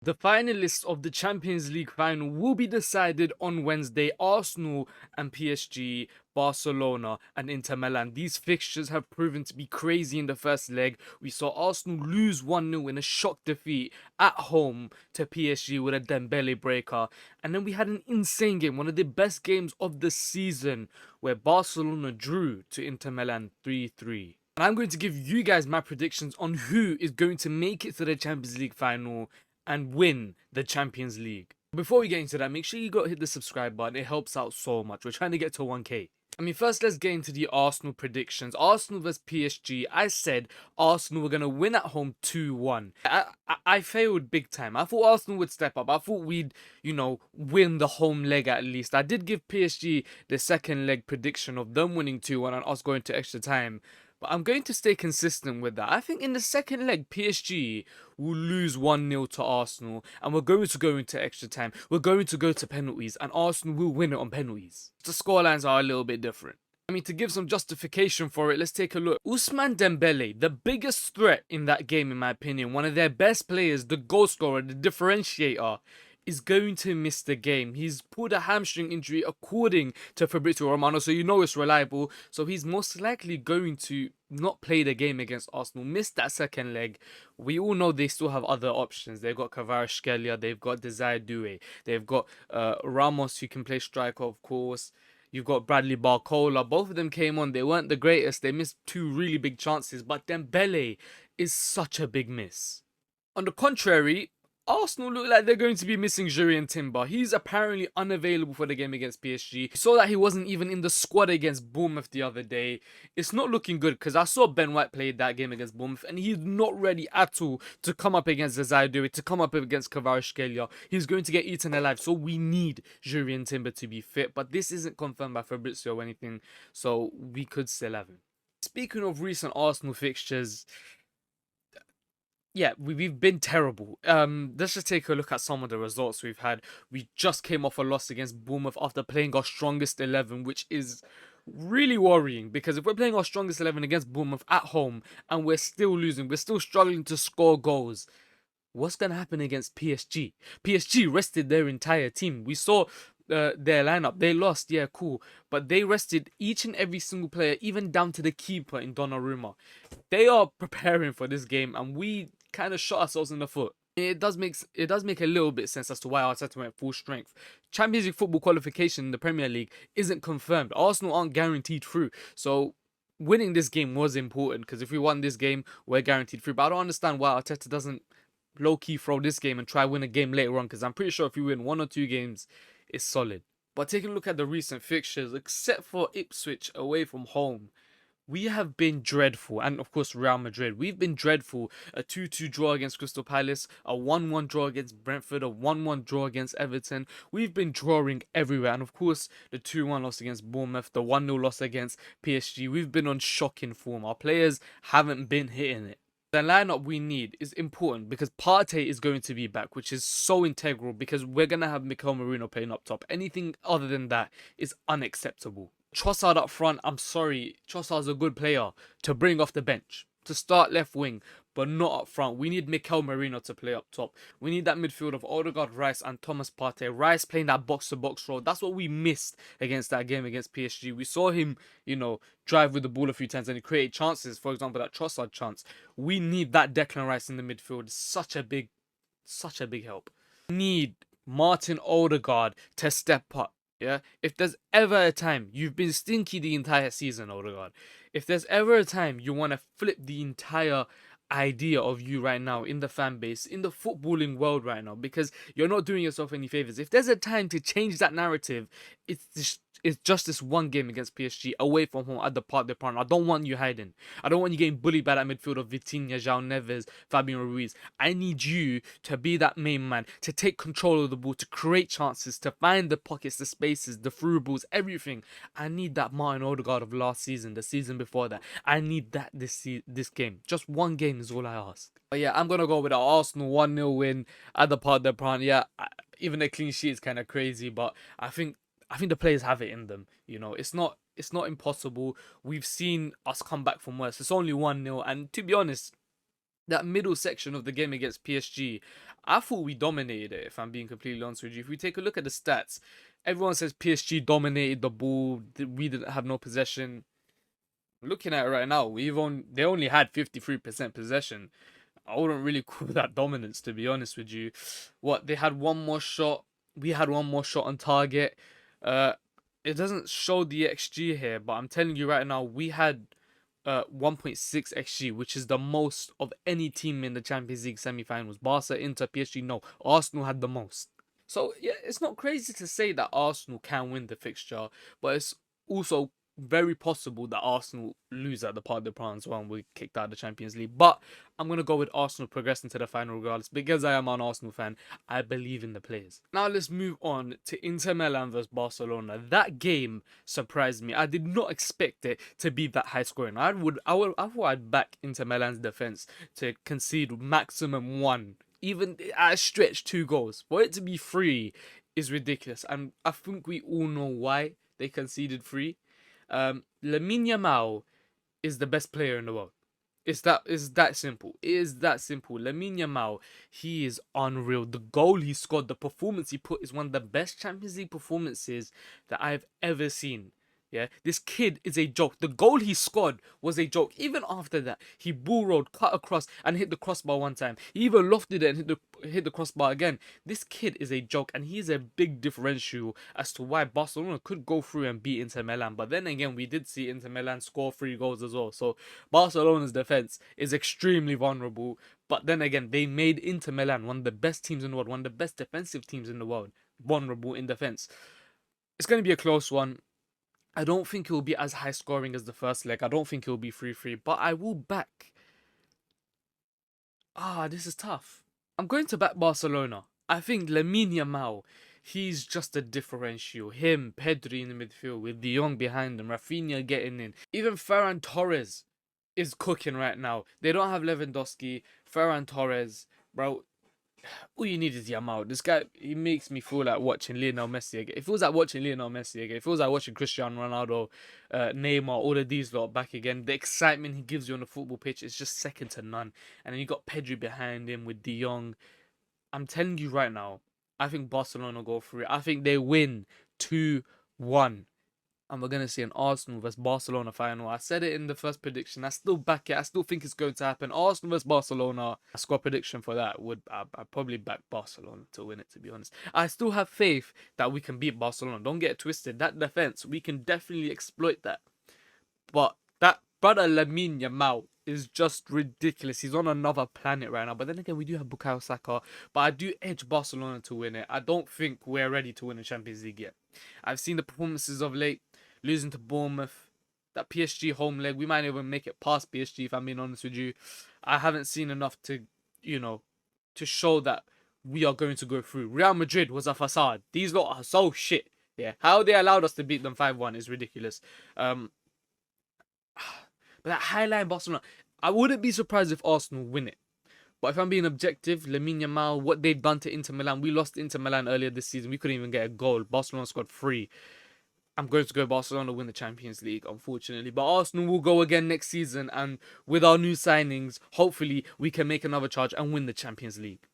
The finalists of the Champions League final will be decided on Wednesday. Arsenal and PSG, Barcelona and Inter Milan. These fixtures have proven to be crazy in the first leg. We saw Arsenal lose 1-0 in a shock defeat at home to PSG with a Dembele breaker. And then we had an insane game, one of the best games of the season, where Barcelona drew to Inter Milan 3-3. And I'm going to give you guys my predictions on who is going to make it to the Champions League final and win the Champions League. Before we get into that, make sure you go hit the subscribe button. It helps out so much. We're trying to get to 1k. First let's get into the Arsenal predictions. Arsenal vs PSG. I said Arsenal were going to win at home 2-1. I failed big time. I thought Arsenal would step up. I thought we'd, win the home leg at least. I did give PSG the second leg prediction of them winning 2-1 and us going to extra time. But I'm going to stay consistent with that. I think in the second leg, PSG will lose 1-0 to Arsenal. And we're going to go into extra time. We're going to go to penalties. And Arsenal will win it on penalties. The scorelines are a little bit different. To give some justification for it, let's take a look. Ousmane Dembele, the biggest threat in that game, in my opinion. One of their best players, the goal scorer, the differentiator, is going to miss the game. He's pulled a hamstring injury according to Fabrizio Romano, so you know it's reliable. So he's most likely going to not play the game against Arsenal, miss that second leg. We all know they still have other options. They've got Kvaratskhelia, they've got Desire Doué, they've got Ramos who can play striker, of course. You've got Bradley Barcola. Both of them came on. They weren't the greatest. They missed two really big chances. But Dembele is such a big miss. On the contrary, Arsenal look like they're going to be missing Jurrien Timber. He's apparently unavailable for the game against PSG. We saw that he wasn't even in the squad against Bournemouth the other day. It's not looking good because I saw Ben White play that game against Bournemouth and he's not ready at all to come up against Desire Doué, to come up against Kvaratskhelia. He's going to get eaten alive. So we need Jurrien Timber to be fit. But this isn't confirmed by Fabrizio or anything. So we could still have him. Speaking of recent Arsenal fixtures, yeah, we've been terrible. Let's just take a look at some of the results we've had. We just came off a loss against Bournemouth after playing our strongest 11, which is really worrying because if we're playing our strongest 11 against Bournemouth at home and we're still losing, we're still struggling to score goals, what's going to happen against PSG? PSG rested their entire team. We saw their lineup. They lost, yeah, cool. But they rested each and every single player, even down to the keeper in Donnarumma. They are preparing for this game and we kind of shot ourselves in the foot. It does make a little bit sense as to why Arteta went full strength. Champions League football qualification in the Premier League isn't confirmed. Arsenal aren't guaranteed through. So winning this game was important because if we won this game, we're guaranteed through. But I don't understand why Arteta doesn't low-key throw this game and try win a game later on because I'm pretty sure if we win 1 or 2 games, it's solid. But taking a look at the recent fixtures, except for Ipswich away from home, we have been dreadful. And of course, Real Madrid. We've been dreadful. A 2-2 draw against Crystal Palace. A 1-1 draw against Brentford. A 1-1 draw against Everton. We've been drawing everywhere. And of course, the 2-1 loss against Bournemouth. The 1-0 loss against PSG. We've been on shocking form. Our players haven't been hitting it. The lineup we need is important because Partey is going to be back, which is so integral because we're going to have Mikel Merino playing up top. Anything other than that is unacceptable. Trossard up front, I'm sorry, Trossard's a good player to bring off the bench, to start left wing, but not up front. We need Mikel Merino to play up top. We need that midfield of Odegaard, Rice and Thomas Partey. Rice playing that box-to-box role. That's what we missed against that game against PSG. We saw him, drive with the ball a few times and he created chances. For example, that Trossard chance. We need that Declan Rice in the midfield. It's such a big help. We need Martin Odegaard to step up. Yeah, if there's ever a time you've been stinky the entire season, Odegaard, if there's ever a time you want to flip the entire idea of you right now in the fan base, in the footballing world right now, because you're not doing yourself any favors. If there's a time to change that narrative, it's just this one game against PSG away from home at the Parc des Princes. I don't want you hiding. I don't want you getting bullied by that midfield of Vitinha, João Neves, Fabian Ruiz. I need you to be that main man, to take control of the ball, to create chances, to find the pockets, the spaces, the through balls, everything. I need that Martin Odegaard of last season, the season before that. I need that this game. Just one game is all I ask. But yeah, I'm going to go with an Arsenal 1-0 win at the Parc des Princes. Yeah, even a clean sheet is kind of crazy, but I think the players have it in them. It's not impossible. We've seen us come back from worse. It's only 1-0, and to be honest, that middle section of the game against PSG, I thought we dominated it, if I'm being completely honest with you. If we take a look at the stats, everyone says PSG dominated the ball, we didn't have no possession. Looking at it right now, they only had 53% possession. I wouldn't really call that dominance, to be honest with you. What, they had one more shot, we had one more shot on target. Uh, it doesn't show the XG here, but I'm telling you right now, we had 1.6 XG, which is the most of any team in the Champions League semi-finals. Barca, Inter, PSG, no. Arsenal had the most. So, yeah, it's not crazy to say that Arsenal can win the fixture, but it's also very possible that Arsenal lose at the Parc des Princes when we kicked out of the Champions League. But I'm going to go with Arsenal progressing to the final regardless. Because I am an Arsenal fan, I believe in the players. Now let's move on to Inter Milan versus Barcelona. That game surprised me. I did not expect it to be that high scoring. I thought I'd back Inter Milan's defense to concede maximum one. Even at a stretch, 2 goals. For it to be 3 is ridiculous. And I think we all know why they conceded 3. Lamine Yamal is the best player in the world. It's that simple. It is that simple. Lamine Yamal, he is unreal. The goal he scored, the performance he put is one of the best Champions League performances that I've ever seen. Yeah, this kid is a joke. The goal he scored was a joke. Even after that, he bull rolled, cut across, and hit the crossbar one time. He even lofted it and hit the crossbar again. This kid is a joke, and he's a big differential as to why Barcelona could go through and beat Inter Milan. But then again, we did see Inter Milan score 3 goals as well. So Barcelona's defense is extremely vulnerable. But then again, they made Inter Milan one of the best teams in the world, one of the best defensive teams in the world, vulnerable in defense. It's going to be a close one. I don't think it will be as high scoring as the first leg. I don't think it will be 3-3, but I will back. This is tough. I'm going to back Barcelona. I think Lamine Yamal, he's just a differential. Him, Pedri in the midfield with De Jong behind him, Rafinha getting in. Even Ferran Torres is cooking right now. They don't have Lewandowski. Ferran Torres, bro, all you need is Yamal. This guy, he makes me feel like watching Lionel Messi again. It feels like watching Lionel Messi again. It feels like watching Cristiano Ronaldo, Neymar, all of these lot back again. The excitement he gives you on the football pitch is just second to none. And then you got Pedri behind him with De Jong. I'm telling you right now, I think Barcelona go through it. I think they win 2-1. And we're going to see an Arsenal vs Barcelona final. I said it in the first prediction. I still back it. I still think it's going to happen. Arsenal vs Barcelona. A score prediction for that would I'd probably back Barcelona to win it, to be honest. I still have faith that we can beat Barcelona. Don't get it twisted. That defense, we can definitely exploit that. But that brother Lamine Yamal is just ridiculous. He's on another planet right now. But then again, we do have Bukayo Saka. But I do edge Barcelona to win it. I don't think we're ready to win the Champions League yet. I've seen the performances of late. Losing to Bournemouth, that PSG home leg, we might even make it past PSG, if I'm being honest with you. I haven't seen enough to, to show that we are going to go through. Real Madrid was a facade. These lot are so shit. Yeah, how they allowed us to beat them 5-1 is ridiculous. But that highline Barcelona, I wouldn't be surprised if Arsenal win it. But if I'm being objective, Lamine Yamal, what they've done to Inter Milan, we lost Inter Milan earlier this season. We couldn't even get a goal. Barcelona scored 3. I'm going to go Barcelona win the Champions League, unfortunately. But Arsenal will go again next season. And with our new signings, hopefully we can make another charge and win the Champions League.